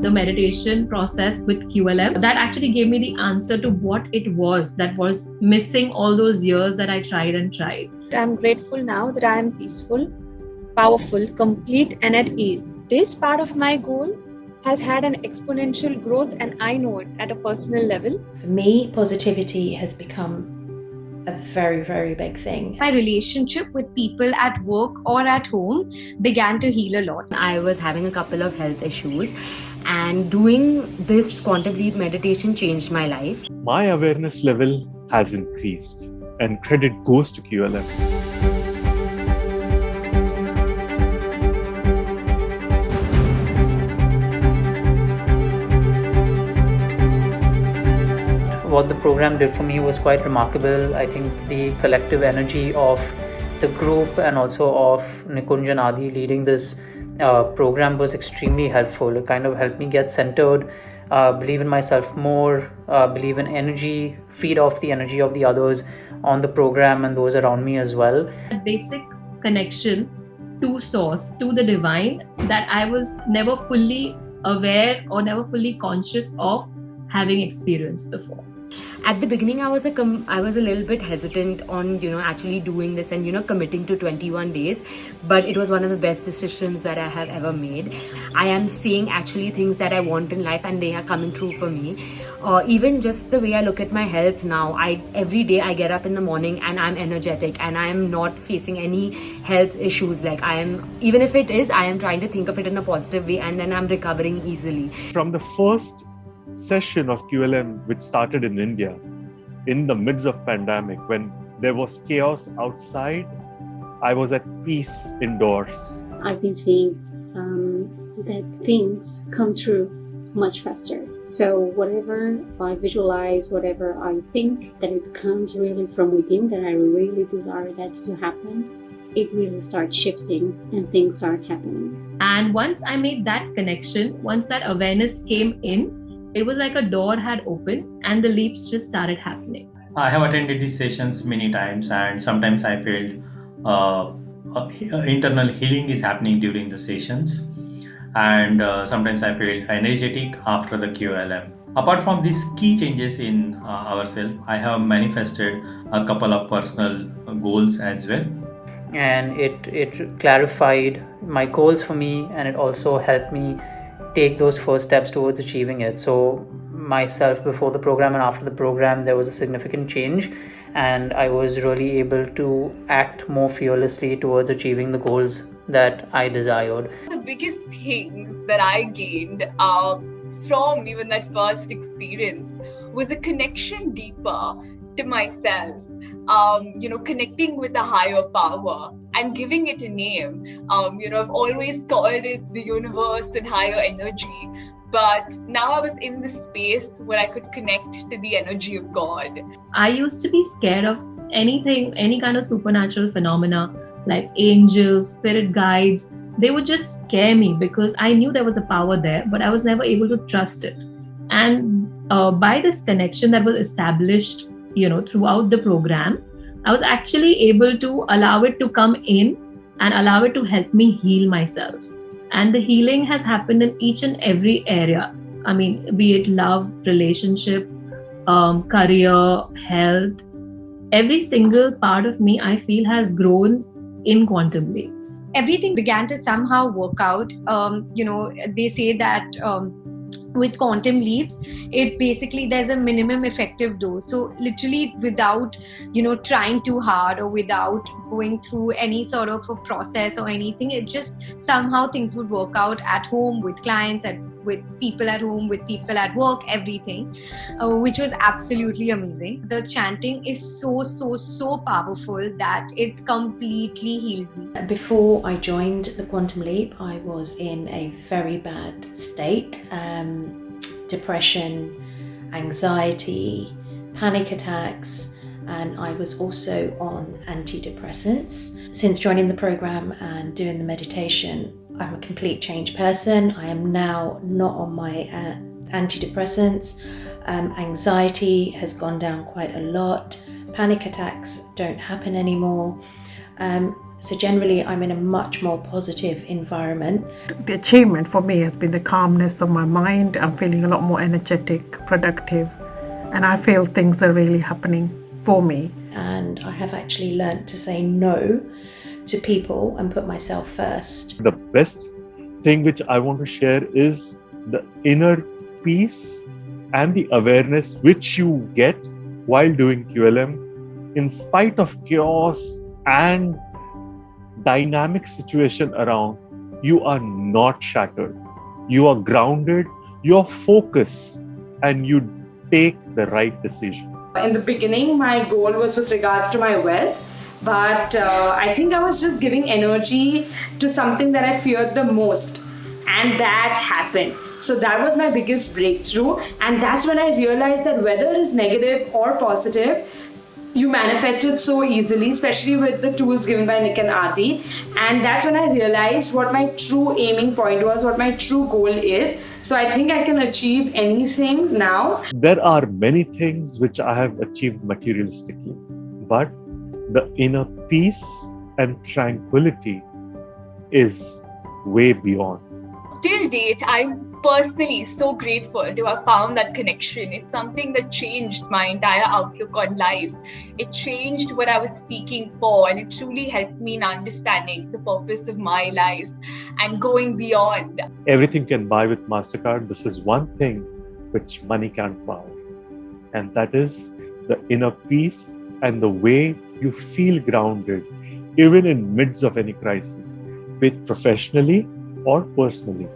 the meditation process with QLM. That actually gave me the answer to what it was that was missing all those years that I tried and tried. I'm grateful now that I am peaceful, powerful, complete, and at ease. This part of my goal has had an exponential growth, and I know it at a personal level. For me, positivity has become a very, very big thing. My relationship with people at work or at home began to heal a lot. I was having a couple of health issues, and doing this Quantum Leap meditation changed my life. My awareness level has increased, and credit goes to QLM. What the program did for me was quite remarkable. I think the collective energy of the group and also of Nikunj and Adi leading this program was extremely helpful. It kind of helped me get centered, believe in myself more, believe in energy, feed off the energy of the others on the program and those around me as well. A basic connection to source, to the divine, that I was never fully aware or never fully conscious of having experienced before. At the beginning, I was a little bit hesitant on actually doing this and committing to 21 days, but it was one of the best decisions that I have ever made. I am seeing actually things that I want in life, and they are coming true for me. Even just the way I look at my health now, every day I get up in the morning and I'm energetic and I am not facing any health issues. Like even if it is, I am trying to think of it in a positive way, and then I'm recovering easily. From the first session of QLM, which started in India, in the midst of pandemic, when there was chaos outside, I was at peace indoors. I've been seeing that things come true much faster. So whatever I visualize, whatever I think, that it comes really from within, that I really desire that to happen, it really starts shifting and things start happening. And once I made that connection, once that awareness came in, it was like a door had opened and the leaps just started happening. I have attended these sessions many times, and sometimes I felt internal healing is happening during the sessions, and sometimes I felt energetic after the QLM. Apart from these key changes in ourselves, I have manifested a couple of personal goals as well. And it clarified my goals for me, and it also helped me take those first steps towards achieving it. So myself before the program and after the program, there was a significant change, and I was really able to act more fearlessly towards achieving the goals that I desired. The biggest things that I gained from even that first experience was a connection deeper to myself, connecting with a higher power and giving it a name. I've always called it the universe and higher energy, but now I was in this space where I could connect to the energy of God. I used to be scared of anything, any kind of supernatural phenomena like angels, spirit guides. They would just scare me because I knew there was a power there, but I was never able to trust it. And by this connection that was established throughout the program, I was actually able to allow it to come in and allow it to help me heal myself. And the healing has happened in each and every area. I mean, be it love, relationship, career, health. Every single part of me, I feel, has grown in Quantum Leaps. Everything began to somehow work out. They say that with Quantum Leaps, it basically, there's a minimum effective dose. So literally without, trying too hard or without going through any sort of a process or anything, it just somehow things would work out at home with clients, with people at home, with people at work, everything, which was absolutely amazing. The chanting is so powerful that it completely healed me. Before I joined the Quantum Leap, I was in a very bad state. Depression, anxiety, panic attacks, and I was also on antidepressants. Since joining the program and doing the meditation, I'm a complete changed person. I am now not on my antidepressants. Anxiety has gone down quite a lot. Panic attacks don't happen anymore. So generally, I'm in a much more positive environment. The achievement for me has been the calmness of my mind. I'm feeling a lot more energetic, productive, and I feel things are really happening for me. And I have actually learnt to say no to people and put myself first. The best thing which I want to share is the inner peace and the awareness which you get while doing QLM. In spite of chaos and dynamic situation around, you are not shattered. You are grounded, you are focused, and you take the right decision. In the beginning, my goal was with regards to my wealth, but I think I was just giving energy to something that I feared the most, and that happened. So that was my biggest breakthrough, and that's when I realized that whether it is negative or positive, you manifest it so easily, especially with the tools given by Nick and Adi. And that's when I realized what my true aiming point was, what my true goal is. So I think I can achieve anything now. There are many things which I have achieved materialistically, but the inner peace and tranquility is way beyond. Till date, I'm personally so grateful to have found that connection. It's something that changed my entire outlook on life. It changed what I was seeking for, and it truly helped me in understanding the purpose of my life and going beyond. Everything can buy with MasterCard. This is one thing which money can't buy, and that is the inner peace and the way you feel grounded, even in midst of any crisis, be it professionally or personally.